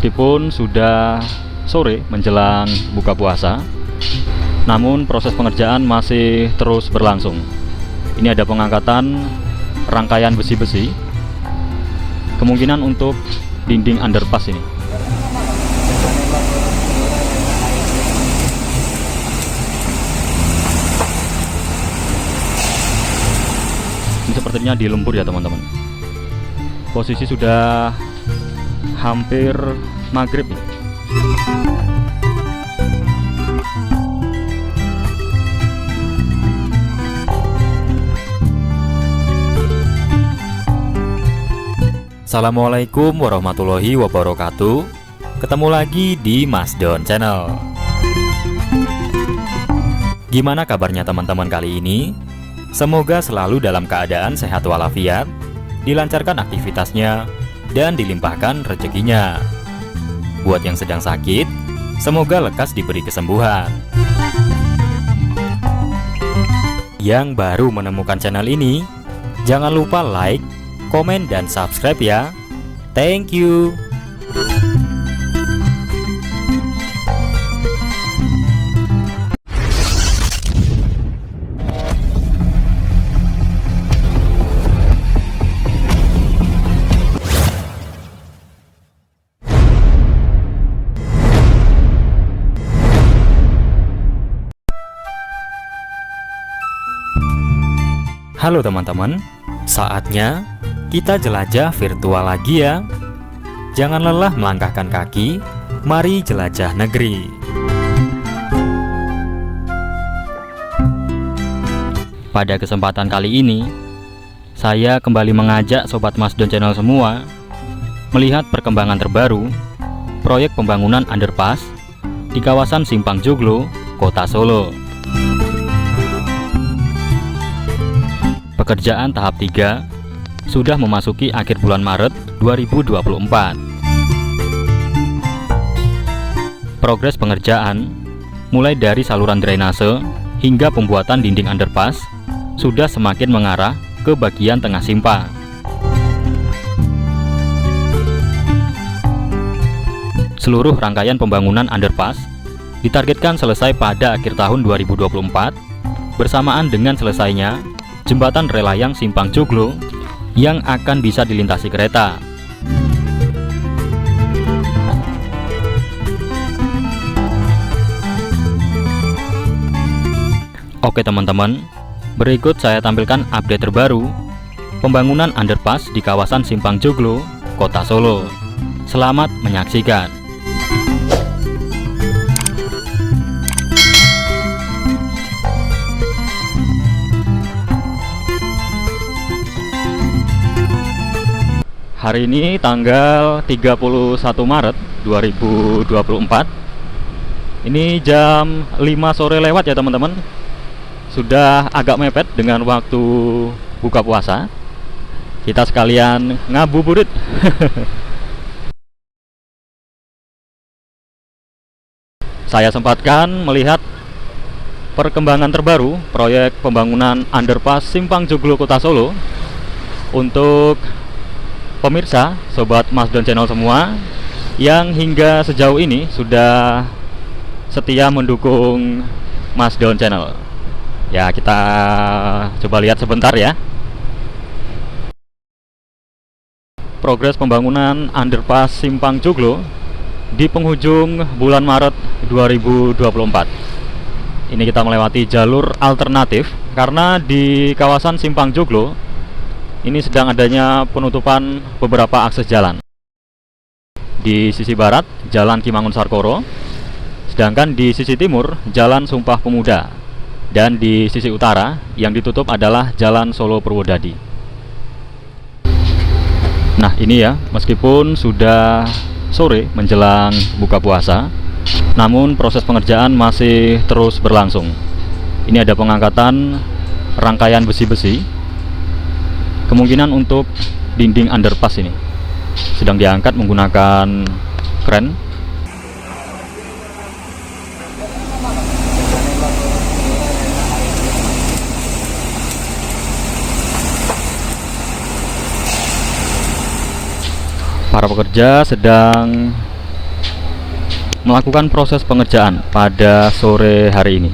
Meskipun sudah sore menjelang buka puasa, namun proses pengerjaan masih terus berlangsung. Ini ada pengangkatan rangkaian besi-besi, kemungkinan untuk dinding underpass ini. Ini sepertinya di lumpur ya teman-teman. Posisi sudah hampir maghrib nih. Assalamualaikum warahmatullahi wabarakatuh. Ketemu lagi di Mas Don Channel. Gimana kabarnya teman-teman kali ini? Semoga selalu dalam keadaan sehat walafiat, dilancarkan aktivitasnya, dan dilimpahkan rezekinya. Buat yang sedang sakit, semoga lekas diberi kesembuhan. Yang baru menemukan channel ini, jangan lupa like, komen, dan subscribe ya. Thank you. Halo teman-teman, saatnya kita jelajah virtual lagi ya. Jangan lelah melangkahkan kaki, mari jelajah negeri. Pada kesempatan kali ini, saya kembali mengajak Sobat Mas Don Channel semua melihat perkembangan terbaru proyek pembangunan underpass di kawasan Simpang Joglo, Kota Solo. Pekerjaan tahap 3 sudah memasuki akhir bulan Maret 2024. Progres pengerjaan mulai dari saluran drainase hingga pembuatan dinding underpass sudah semakin mengarah ke bagian tengah simpang. Seluruh rangkaian pembangunan underpass ditargetkan selesai pada akhir tahun 2024 bersamaan dengan selesainya jembatan relayang Simpang Joglo yang akan bisa dilintasi kereta. Oke teman-teman, berikut saya tampilkan update terbaru pembangunan underpass di kawasan Simpang Joglo, Kota Solo. Selamat menyaksikan. Hari ini tanggal 31 Maret 2024. Ini jam 5 sore lewat ya teman-teman. Sudah agak mepet dengan waktu buka puasa. Kita sekalian ngabuburit. Saya sempatkan melihat perkembangan terbaru proyek pembangunan underpass Simpang Joglo Kota Solo. Untuk pemirsa, Sobat Mas Don Channel semua yang hingga sejauh ini sudah setia mendukung Mas Don Channel. Ya, kita coba lihat sebentar ya. Progres pembangunan underpass Simpang Joglo di penghujung bulan Maret 2024. Ini kita melewati jalur alternatif karena di kawasan Simpang Joglo ini sedang adanya penutupan beberapa akses jalan. Di sisi barat, Jalan Kimangun Sarkoro, sedangkan di sisi timur, Jalan Sumpah Pemuda, dan di sisi utara yang ditutup adalah Jalan Solo Purwodadi. Nah ini ya, meskipun sudah sore menjelang buka puasa, namun proses pengerjaan masih terus berlangsung. Ini ada pengangkatan rangkaian besi-besi, kemungkinan untuk dinding underpass ini sedang diangkat menggunakan kren. Para pekerja sedang melakukan proses pengerjaan pada sore hari ini.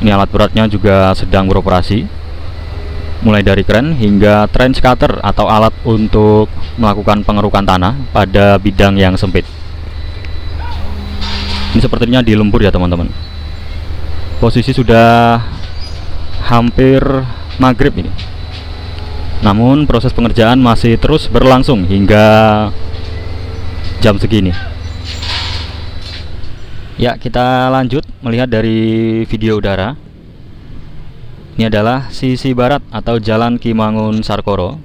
Ini alat beratnya juga sedang beroperasi, mulai dari kren hingga trench cutter atau alat untuk melakukan pengerukan tanah pada bidang yang sempit. Ini sepertinya di lembur ya teman-teman. Posisi sudah hampir maghrib ini, namun proses pengerjaan masih terus berlangsung hingga jam segini. Ya, kita lanjut melihat dari video udara. Ini adalah sisi barat atau Jalan Ki Mangun Sarkoro.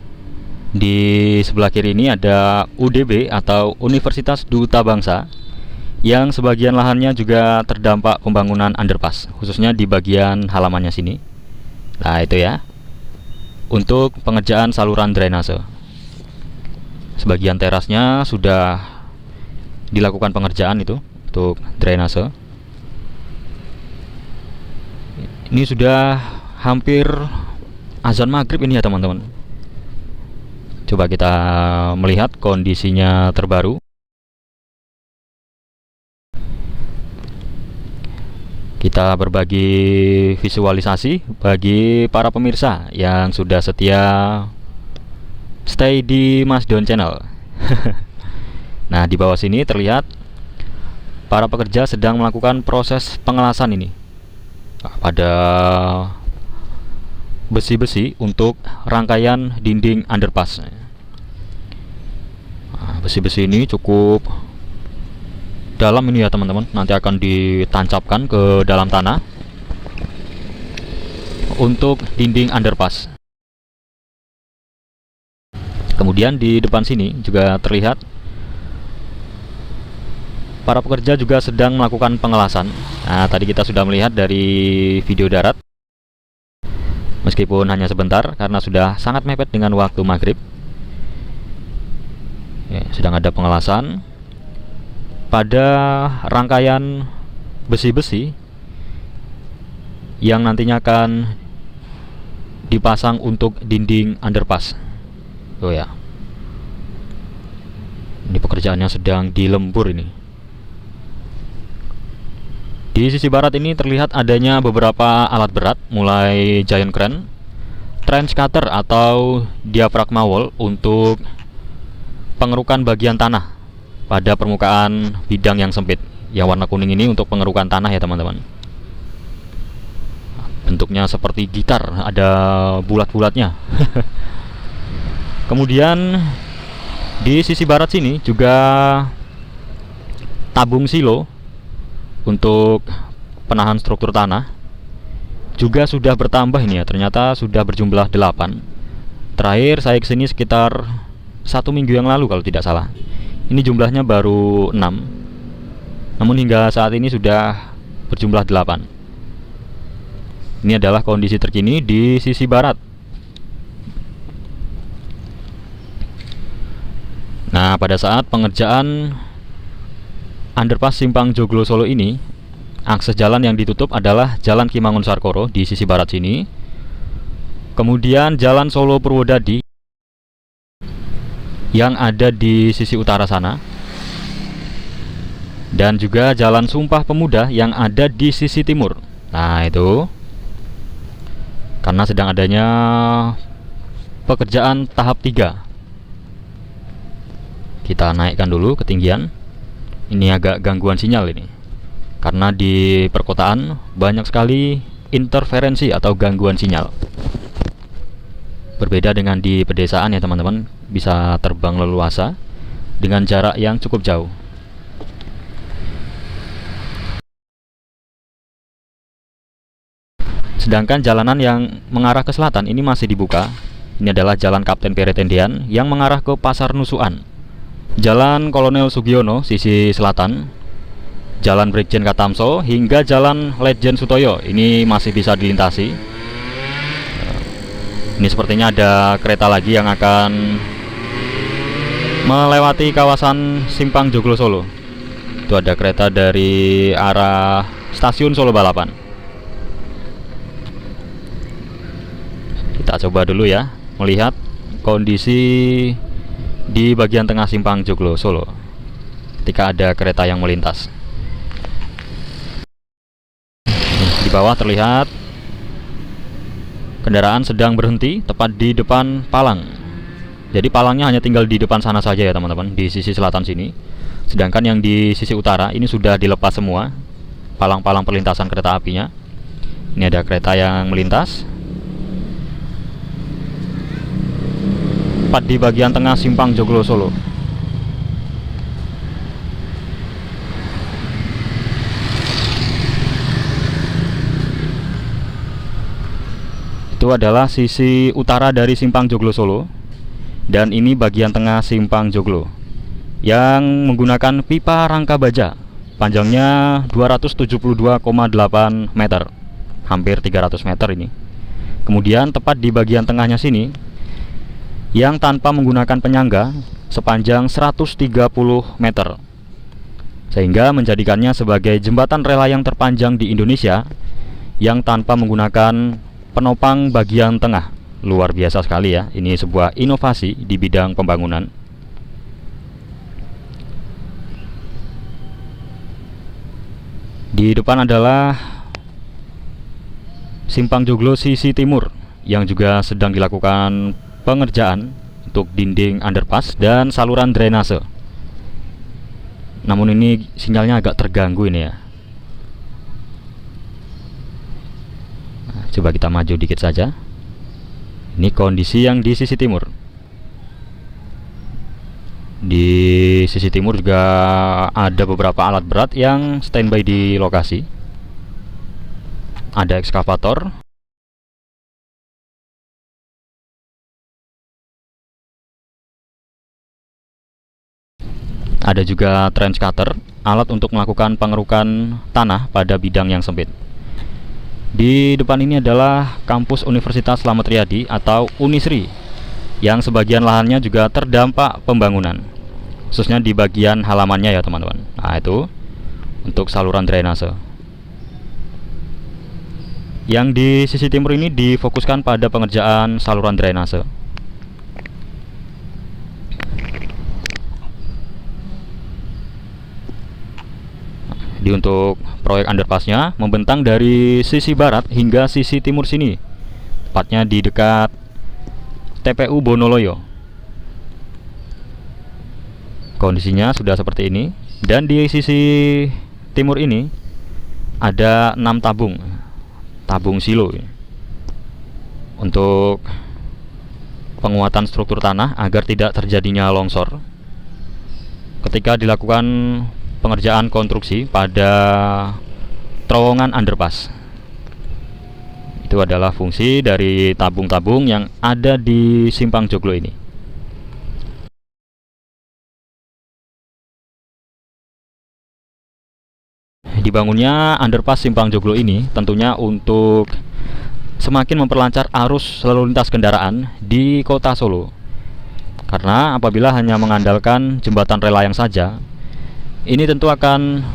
Di sebelah kiri ini ada UDB atau Universitas Duta Bangsa, yang sebagian lahannya juga terdampak pembangunan underpass, khususnya di bagian halamannya sini. Nah, itu ya, untuk pengerjaan saluran drainase. Sebagian terasnya sudah dilakukan pengerjaan itu untuk drainase. Ini sudah hampir azan maghrib ini ya teman-teman. Coba kita melihat kondisinya terbaru. Kita berbagi visualisasi bagi para pemirsa yang sudah setia stay di Mas Don Channel. Nah, di bawah sini terlihat para pekerja sedang melakukan proses pengelasan ini pada besi-besi untuk rangkaian dinding underpass. Nah, besi-besi ini cukup dalam ini ya teman-teman, nanti akan ditancapkan ke dalam tanah untuk dinding underpass. Kemudian di depan sini juga terlihat para pekerja juga sedang melakukan pengelasan. Nah, tadi kita sudah melihat dari video darat, meskipun hanya sebentar karena sudah sangat mepet dengan waktu maghrib. Ya, sedang ada pengelasan pada rangkaian besi-besi yang nantinya akan dipasang untuk dinding underpass. Oh ya, ini pekerjaannya sedang di lembur ini. Di sisi barat ini terlihat adanya beberapa alat berat, mulai giant crane, trench cutter atau diafragma wall untuk pengerukan bagian tanah pada permukaan bidang yang sempit. Yang warna kuning ini untuk pengerukan tanah ya teman-teman. Bentuknya seperti gitar, ada bulat-bulatnya. Kemudian di sisi barat sini juga tabung silo untuk penahan struktur tanah juga sudah bertambah ini ya, ternyata sudah berjumlah 8. Terakhir saya kesini sekitar 1 minggu yang lalu kalau tidak salah. Ini jumlahnya baru 6, namun hingga saat ini sudah berjumlah 8. Ini adalah kondisi terkini di sisi barat. Nah, pada saat pengerjaan underpass Simpang Joglo Solo ini, akses jalan yang ditutup adalah Jalan Ki Mangun Sarkoro di sisi barat sini, kemudian Jalan Solo Purwodadi yang ada di sisi utara sana, dan juga Jalan Sumpah Pemuda yang ada di sisi timur. Nah, itu karena sedang adanya pekerjaan tahap 3. Kita naikkan dulu ketinggian. Ini agak gangguan sinyal ini, karena di perkotaan banyak sekali interferensi atau gangguan sinyal. Berbeda dengan di pedesaan ya teman-teman, bisa terbang leluasa dengan jarak yang cukup jauh. Sedangkan jalanan yang mengarah ke selatan ini masih dibuka. Ini adalah Jalan Kapten Peretendian yang mengarah ke Pasar Nusukan, Jalan Kolonel Sugiono sisi selatan, Jalan Brigjen Katamso hingga Jalan Ledjen Sutoyo ini masih bisa dilintasi. Ini sepertinya ada kereta lagi yang akan melewati kawasan Simpang Joglo Solo. Itu ada kereta dari arah stasiun Solo Balapan. Kita coba dulu ya melihat kondisi di bagian tengah Simpang Joglo Solo. ketika ada kereta yang melintas. Di bawah terlihat kendaraan sedang berhenti tepat di depan palang. Jadi palangnya hanya tinggal di depan sana saja ya teman-teman, di sisi selatan sini. Sedangkan yang di sisi utara ini sudah dilepas semua palang-palang perlintasan kereta apinya. Ini ada kereta yang melintas tepat di bagian tengah simpang Joglo Solo. Itu adalah sisi utara dari simpang Joglo Solo, dan ini bagian tengah simpang Joglo yang menggunakan pipa rangka baja, panjangnya 272,8 meter, hampir 300 meter ini. Kemudian tepat di bagian tengahnya sini yang tanpa menggunakan penyangga sepanjang 130 meter, sehingga menjadikannya sebagai jembatan rel layang terpanjang di Indonesia yang tanpa menggunakan penopang bagian tengah. Luar biasa sekali ya, ini sebuah inovasi di bidang pembangunan. Di depan adalah simpang Joglo sisi timur yang juga sedang dilakukan pengerjaan untuk dinding underpass dan saluran drainase. Namun ini sinyalnya agak terganggu ini ya. Nah, coba kita maju dikit saja. Ini kondisi yang di sisi timur. Di sisi timur juga ada beberapa alat berat yang standby di lokasi. Ada ekskavator, ada juga trench cutter, alat untuk melakukan pengerukan tanah pada bidang yang sempit. Di depan ini adalah kampus Universitas Slamet Riyadi atau Unisri, yang sebagian lahannya juga terdampak pembangunan, khususnya di bagian halamannya ya teman-teman. Nah itu untuk saluran drainase. Yang di sisi timur ini difokuskan pada pengerjaan saluran drainase. Di untuk proyek underpassnya membentang dari sisi barat hingga sisi timur sini, tepatnya di dekat TPU Bonoloyo. Kondisinya sudah seperti ini, dan di sisi timur ini ada 6 tabung silo untuk penguatan struktur tanah agar tidak terjadinya longsor ketika dilakukan pengerjaan konstruksi pada terowongan underpass. Itu adalah fungsi dari tabung-tabung yang ada di simpang Joglo ini. Dibangunnya underpass simpang Joglo ini tentunya untuk semakin memperlancar arus lalu lintas kendaraan di kota Solo. Karena apabila hanya mengandalkan jembatan rel layang saja, ini tentu akan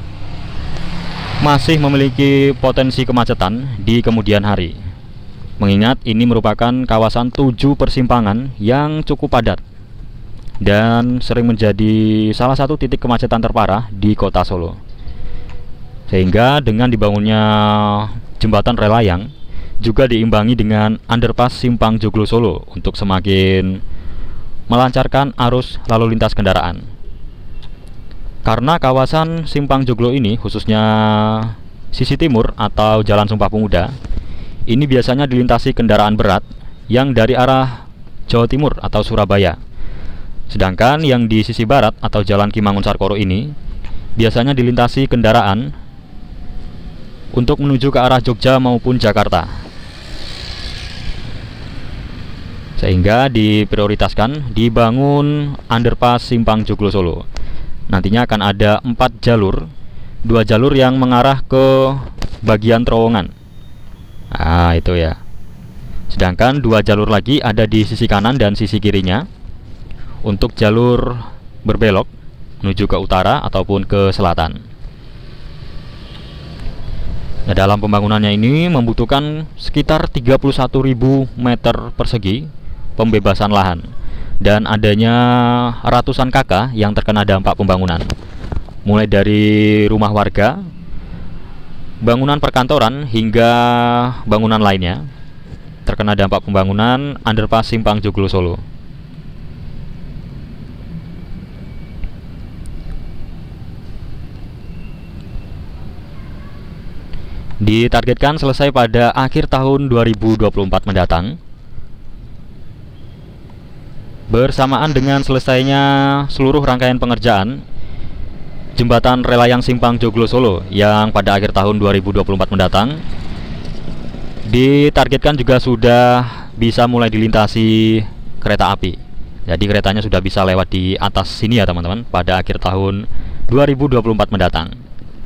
masih memiliki potensi kemacetan di kemudian hari. Mengingat ini merupakan kawasan 7 persimpangan yang cukup padat dan sering menjadi salah satu titik kemacetan terparah di kota Solo. Sehingga dengan dibangunnya jembatan rel layang juga diimbangi dengan underpass simpang Joglo Solo untuk semakin melancarkan arus lalu lintas kendaraan. Karena kawasan simpang Joglo ini, khususnya sisi timur atau Jalan Sumpah Pemuda, ini biasanya dilintasi kendaraan berat yang dari arah Jawa Timur atau Surabaya. Sedangkan yang di sisi barat atau Jalan Ki Mangun-Sarkoro ini biasanya dilintasi kendaraan untuk menuju ke arah Jogja maupun Jakarta. Sehingga diprioritaskan dibangun underpass simpang Joglo Solo. Nantinya akan ada 4 jalur, 2 jalur yang mengarah ke bagian terowongan. Nah itu ya. Sedangkan 2 jalur lagi ada di sisi kanan dan sisi kirinya untuk jalur berbelok menuju ke utara ataupun ke selatan. Nah, dalam pembangunannya ini membutuhkan sekitar 31.000 meter persegi pembebasan lahan dan adanya ratusan kakak yang terkena dampak pembangunan. mulai dari rumah warga, bangunan perkantoran hingga bangunan lainnya terkena dampak pembangunan underpass Simpang Joglo Solo. Ditargetkan selesai pada akhir tahun 2024 mendatang, bersamaan dengan selesainya seluruh rangkaian pengerjaan jembatan rel layang Simpang Joglo Solo yang pada akhir tahun 2024 mendatang. Ditargetkan juga sudah bisa mulai dilintasi kereta api. Jadi keretanya sudah bisa lewat di atas sini ya teman-teman pada akhir tahun 2024 mendatang,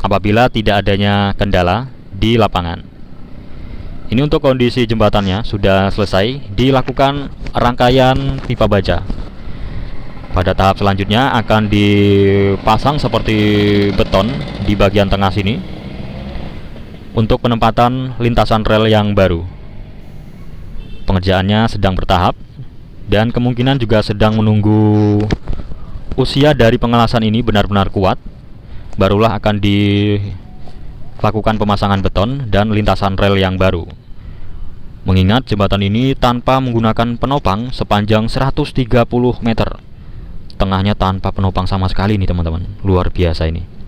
apabila tidak adanya kendala di lapangan. Ini untuk kondisi jembatannya sudah selesai dilakukan rangkaian pipa baja. Pada tahap selanjutnya akan dipasang seperti beton di bagian tengah sini untuk penempatan lintasan rel yang baru. Pengerjaannya sedang bertahap dan kemungkinan juga sedang menunggu usia dari pengelasan ini benar-benar kuat, barulah akan dilakukan pemasangan beton dan lintasan rel yang baru. Mengingat jembatan ini tanpa menggunakan penopang sepanjang 130 meter. Tengahnya tanpa penopang sama sekali nih teman-teman. Luar biasa ini.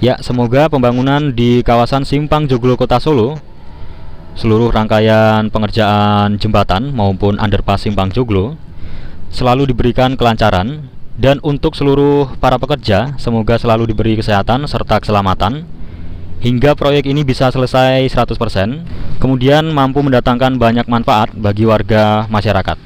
Ya, semoga pembangunan di kawasan Simpang Joglo Kota Solo, seluruh rangkaian pengerjaan jembatan maupun underpass Simpang Joglo selalu diberikan kelancaran, dan untuk seluruh para pekerja semoga selalu diberi kesehatan serta keselamatan hingga proyek ini bisa selesai 100%, kemudian mampu mendatangkan banyak manfaat bagi warga masyarakat.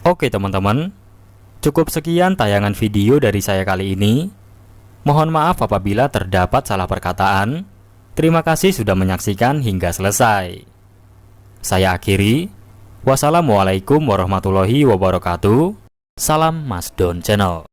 Oke teman-teman, cukup sekian tayangan video dari saya kali ini. Mohon maaf apabila terdapat salah perkataan. Terima kasih sudah menyaksikan hingga selesai. Saya akhiri. Wassalamualaikum warahmatullahi wabarakatuh. Salam Mas Don Channel.